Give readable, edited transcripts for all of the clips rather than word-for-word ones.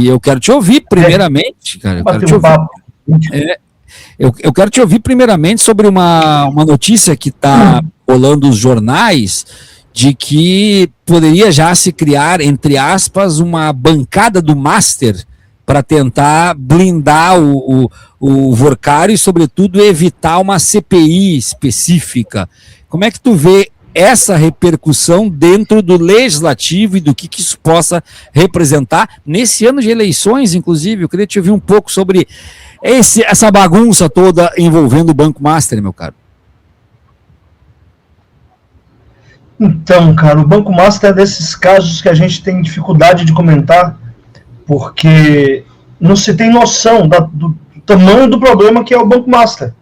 E eu quero te ouvir primeiramente, cara. Eu quero te ouvir primeiramente sobre uma notícia que está rolando os jornais, de que poderia já se criar, entre aspas, uma bancada do Master para tentar blindar o Workário e, sobretudo, evitar uma CPI específica. Como é que tu vê essa repercussão dentro do legislativo e do que isso possa representar nesse ano de eleições, inclusive? Eu queria te ouvir um pouco sobre essa bagunça toda envolvendo o Banco Master, meu caro. Então, cara, o Banco Master é desses casos que a gente tem dificuldade de comentar, porque não se tem noção do tamanho do problema que é o Banco Master,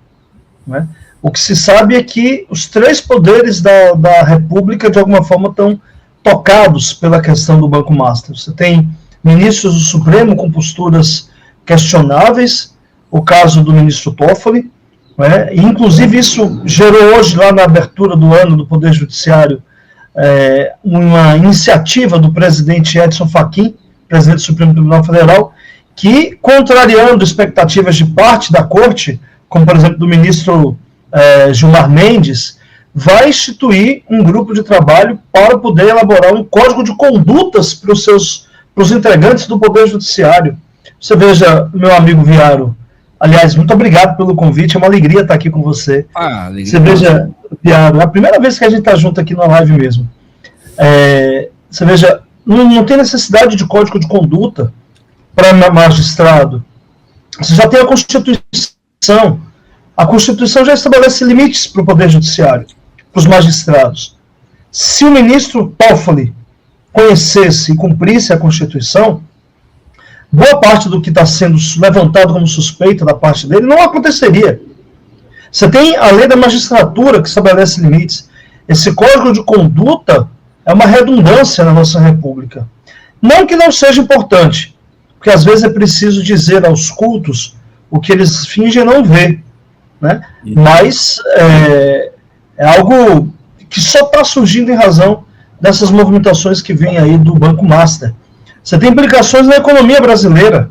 né? O que se sabe é que os três poderes da República, de alguma forma, estão tocados pela questão do Banco Master. Você tem ministros do Supremo com posturas questionáveis, o caso do ministro Toffoli, né? E, inclusive, isso gerou hoje, lá na abertura do ano do Poder Judiciário, uma iniciativa do presidente Edson Fachin, presidente do Supremo Tribunal Federal, que, contrariando expectativas de parte da Corte, como, por exemplo, do ministro Gilmar Mendes, vai instituir um grupo de trabalho para poder elaborar um código de condutas para os integrantes do Poder Judiciário. Você veja, meu amigo Viaro, aliás, muito obrigado pelo convite, é uma alegria estar aqui com você. Você veja, Viaro, é a primeira vez que a gente está junto aqui na live mesmo. Você veja, não tem necessidade de código de conduta para magistrado. Você já tem a Constituição. A Constituição já estabelece limites para o Poder Judiciário, para os magistrados. Se o ministro Toffoli conhecesse e cumprisse a Constituição, boa parte do que está sendo levantado como suspeita da parte dele não aconteceria. Você tem a lei da magistratura que estabelece limites. Esse código de conduta é uma redundância na nossa República. Não que não seja importante, porque às vezes é preciso dizer aos cultos o que eles fingem não ver, né? Mas é algo que só está surgindo em razão dessas movimentações que vêm aí do Banco Master. Você tem implicações na economia brasileira,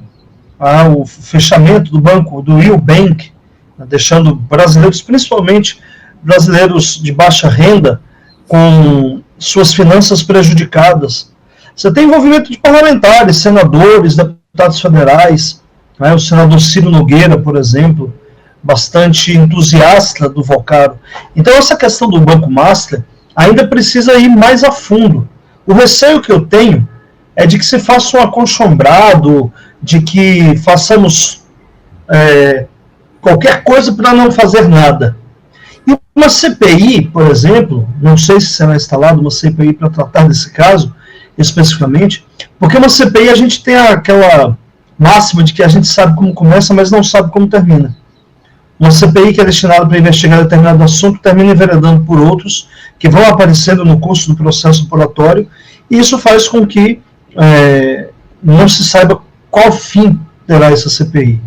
o fechamento do banco, do Bank, deixando brasileiros, principalmente brasileiros de baixa renda, com suas finanças prejudicadas. Você tem envolvimento de parlamentares, senadores, deputados federais, né? O senador Ciro Nogueira, por exemplo, bastante entusiasta do Workário. Então, essa questão do Banco Master ainda precisa ir mais a fundo. O receio que eu tenho é de que se faça um acolchombrado, de que façamos qualquer coisa para não fazer nada. E uma CPI, por exemplo, não sei se será instalada uma CPI para tratar desse caso especificamente, porque uma CPI a gente tem aquela máxima de que a gente sabe como começa, mas não sabe como termina. Uma CPI que é destinada para investigar determinado assunto termina enveredando por outros que vão aparecendo no curso do processo operatório, e isso faz com que não se saiba qual fim terá essa CPI.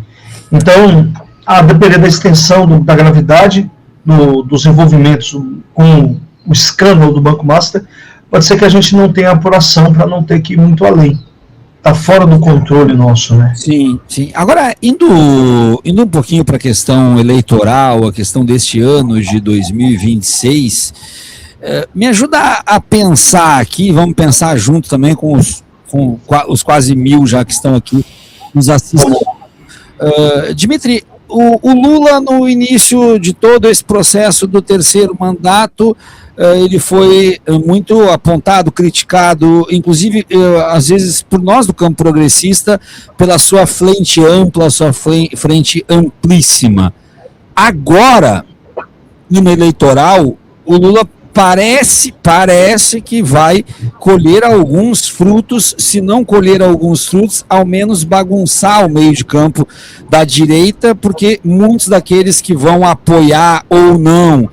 Então, a depender da extensão da gravidade dos envolvimentos com o escândalo do Banco Master, pode ser que a gente não tenha apuração para não ter que ir muito além. Está fora do controle nosso, né? Sim, sim. Agora, indo um pouquinho para a questão eleitoral, a questão deste ano de 2026, me ajuda a pensar aqui, vamos pensar junto também com os quase 1000 já que estão aqui nos assistindo. Dimitri, o Lula, no início de todo esse processo do terceiro mandato, ele foi muito apontado, criticado, inclusive, às vezes, por nós do campo progressista, pela sua frente ampla, sua frente amplíssima. Agora, no eleitoral, o Lula parece que vai colher alguns frutos, se não colher alguns frutos, ao menos bagunçar o meio de campo da direita, porque muitos daqueles que vão apoiar ou não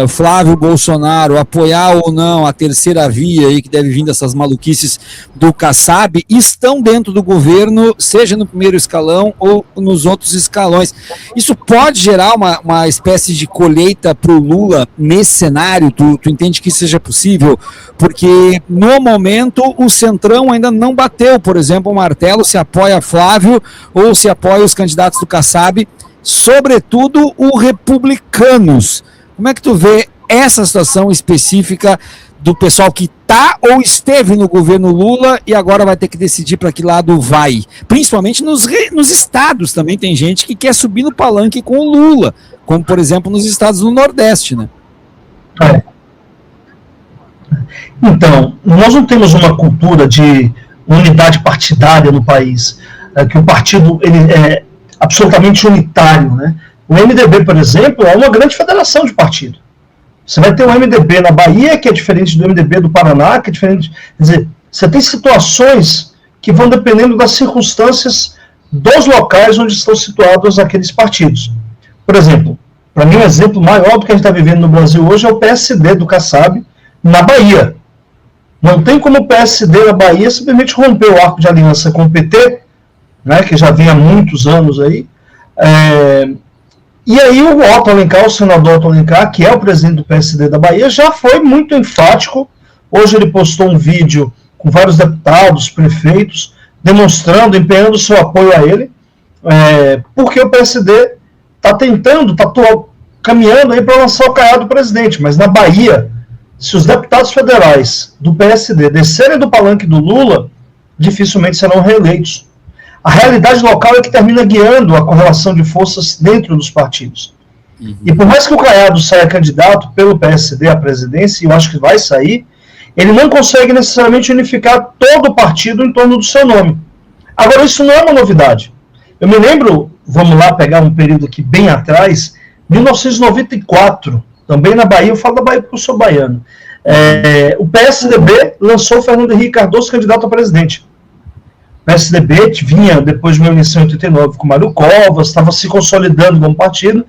Flávio Bolsonaro apoiar ou não a terceira via aí, que deve vir dessas maluquices do Kassab, estão dentro do governo, seja no primeiro escalão ou nos outros escalões. Isso pode gerar uma espécie de colheita para o Lula nesse cenário? Tu entende que isso seja possível? Porque no momento o Centrão ainda não bateu, por exemplo, o martelo, se apoia Flávio ou se apoia os candidatos do Kassab, sobretudo o Republicanos. Como é que tu vê essa situação específica do pessoal que está ou esteve no governo Lula e agora vai ter que decidir para que lado vai? Principalmente nos estados também tem gente que quer subir no palanque com o Lula, como por exemplo nos estados do Nordeste, né? Então, nós não temos uma cultura de unidade partidária no país, que o partido ele é absolutamente unitário, né? O MDB, por exemplo, é uma grande federação de partido. Você vai ter o MDB na Bahia, que é diferente do MDB do Paraná, que é diferente. Quer dizer, você tem situações que vão dependendo das circunstâncias dos locais onde estão situados aqueles partidos. Por exemplo, para mim, um exemplo maior do que a gente está vivendo no Brasil hoje é o PSD do Kassab na Bahia. Não tem como o PSD na Bahia simplesmente romper o arco de aliança com o PT, né, que já vem há muitos anos aí. E aí o Otto Alencar, o senador Otto Alencar, que é o presidente do PSD da Bahia, já foi muito enfático. Hoje ele postou um vídeo com vários deputados, prefeitos, demonstrando, empenhando seu apoio a ele, porque o PSD está tentando, está caminhando aí para lançar o Caiado do presidente. Mas na Bahia, se os deputados federais do PSD descerem do palanque do Lula, dificilmente serão reeleitos. A realidade local é que termina guiando a correlação de forças dentro dos partidos. Uhum. E por mais que o Caiado saia candidato pelo PSD à presidência, e eu acho que vai sair, ele não consegue necessariamente unificar todo o partido em torno do seu nome. Agora, isso não é uma novidade. Eu me lembro, vamos lá pegar um período aqui bem atrás, 1994, também na Bahia, eu falo da Bahia porque eu sou baiano, o PSDB lançou o Fernando Henrique Cardoso candidato a presidente. O PSDB vinha, depois de uma eleição em 89, com Mário Covas, estava se consolidando como partido,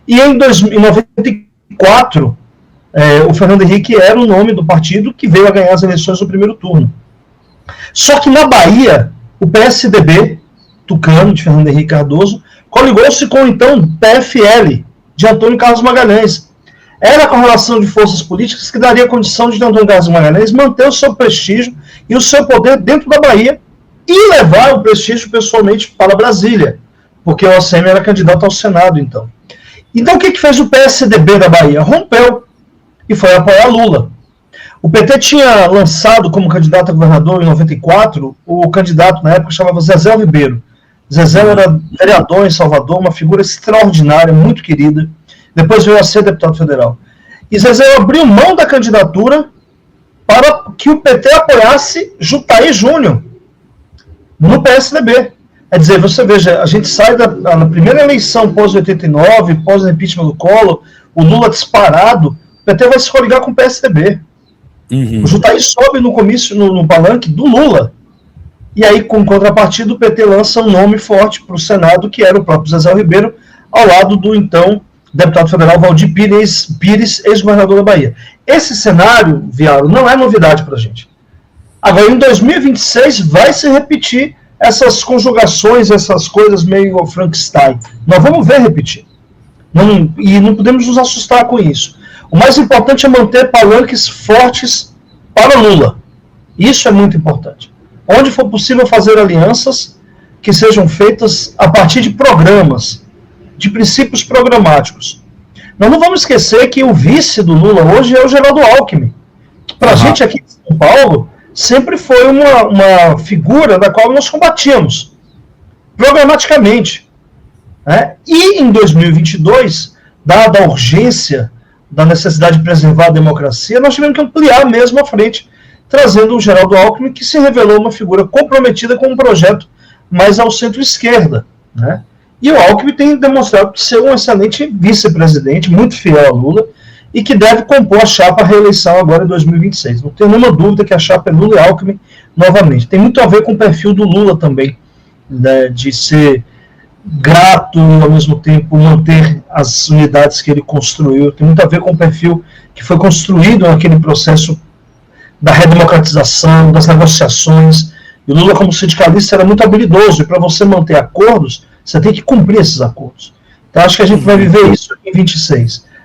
e em 1994, o Fernando Henrique era o nome do partido que veio a ganhar as eleições no primeiro turno. Só que na Bahia, o PSDB, tucano, de Fernando Henrique Cardoso, coligou-se com, então, PFL, de Antônio Carlos Magalhães. Era a correlação de forças políticas que daria condição de Antônio Carlos Magalhães manter o seu prestígio e o seu poder dentro da Bahia, e levar o prestígio pessoalmente para Brasília, porque o ACM era candidato ao Senado, então. Então, o que fez o PSDB da Bahia? Rompeu e foi apoiar Lula. O PT tinha lançado como candidato a governador em 94 o candidato, na época, chamava Zezé Ribeiro. Zezé era vereador em Salvador, uma figura extraordinária, muito querida. Depois veio a ser deputado federal. E Zezé abriu mão da candidatura para que o PT apoiasse Jutaí Júnior no PSDB. Quer dizer, você veja, a gente sai na primeira eleição pós-89, pós-impeachment do Collor, o Lula disparado, o PT vai se coligar com o PSDB. Uhum. O Jutaí sobe no comício, no palanque do Lula. E aí, com contrapartida, o PT lança um nome forte para o Senado, que era o próprio Zezé Ribeiro, ao lado do, então, deputado federal Valdir Pires, ex-governador da Bahia. Esse cenário, Viaro, não é novidade para a gente. Agora, em 2026, vai se repetir essas conjugações, essas coisas meio Frankenstein. Nós vamos ver repetir. E não podemos nos assustar com isso. O mais importante é manter palanques fortes para Lula. Isso é muito importante. Onde for possível fazer alianças que sejam feitas a partir de programas, de princípios programáticos. Nós não vamos esquecer que o vice do Lula hoje é o Geraldo Alckmin, que para a gente aqui em São Paulo sempre foi uma figura da qual nós combatíamos, programaticamente. Né? E em 2022, dada a urgência da necessidade de preservar a democracia, nós tivemos que ampliar mesmo a frente, trazendo o Geraldo Alckmin, que se revelou uma figura comprometida com um projeto mais ao centro-esquerda. Né? E o Alckmin tem demonstrado ser um excelente vice-presidente, muito fiel a Lula, e que deve compor a chapa à reeleição agora em 2026. Não tenho nenhuma dúvida que a chapa é Lula e Alckmin novamente. Tem muito a ver com o perfil do Lula também, né, de ser grato e, ao mesmo tempo, manter as unidades que ele construiu. Tem muito a ver com o perfil que foi construído naquele processo da redemocratização, das negociações. E o Lula, como sindicalista, era muito habilidoso, e para você manter acordos, você tem que cumprir esses acordos. Então, acho que a gente vai viver isso em 26.